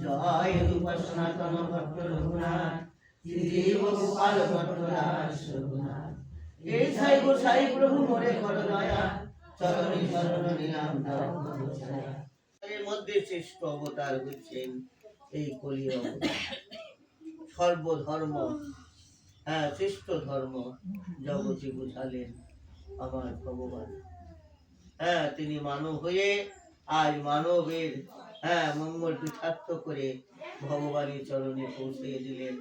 জয় রূপ সনাতন ভট্ট রঘুনাথ, শ্রীদেব গোপাল ভট্ট দাস রঘুনাথ। এই সাই গোসাই প্রভু মোরে কর দয়া, চরণে শরণ নিলাম দাও প্রভু ছায়া। এর মধ্যে শ্রেষ্ঠ অবতার হচ্ছেন এই কলি অবতার। সর্বধর্ম, শ্রেষ্ঠ ধর্ম জগতে বুঝালেন আমার ভগবান। তিনি মানব হয়ে আজ মানবের মঙ্গল পিঠার্থ করে ভগবানের চরণে পৌঁছে দিলেন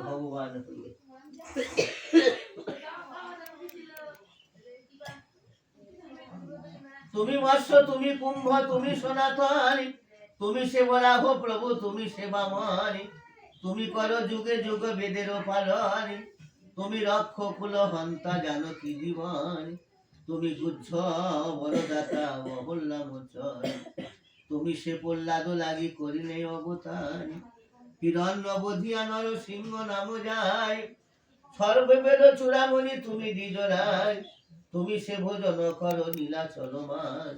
ভগবান হয়ে। তুমি মৎস্য, তুমি কুম্ভ, তুমি সনাতন, তুমি সেবরাহ প্রভু, তুমি সেবামন, তুমি করো যুগে যুগ বেদের পালন, তুমি রক্ষ কুল হন্তা জানকী জীবন, তুমি গুচ্ছ বরদাতা মহল্লা মোচন, তুমি সে প্রহ্লাদ লাগি করিলে অবতার, হিরণ্য বধিয়া নর সিংহ নাম যায়, সর্ববেদ চূড়ামণি তুমি দ্বিজরাজ, তুমি সে ভোজন করো নীলাচল মান,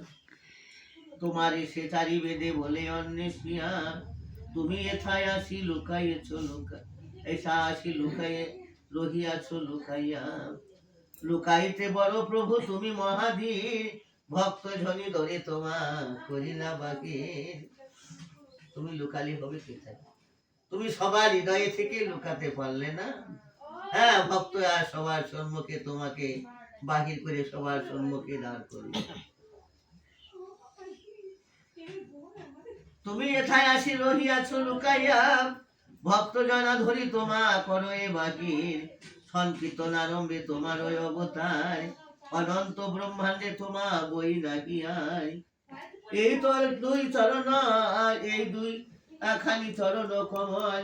তোমারে সে চারি বেদে বলে অন্বেষিয়া, তুমি এথায় আসি লুকাইয়েছ এসা আসি লুকাইয়ে রহিয়াছ লুকাইয়া, লুকাইতে বড় প্রভু তুমি মহাধীর, ভক্ত জনি ধরে তোমা করি না বাকি। তুমি লুকালে হবে কোথায়? তুমি সবার হৃদয়ে থেকে লুকাতে পারলে না। ভক্ত আর সবার সম্মুখে তোমাকে বাহির করে সবার সম্মুখে দাঁড় করবে। তুমি এথায় আসি রহিয়াছ লুকাইয়া, ভক্ত জনা ধরি তোমা করো এ বাহির, সংকীর্তন আরম্ভে তোমার ওই অবতার, অনন্ত ব্রহ্মাণ্ডে তোমা বই রাখিয়াই। এই তোর দুই চরণ, এই দুই খানি চরণ কমল,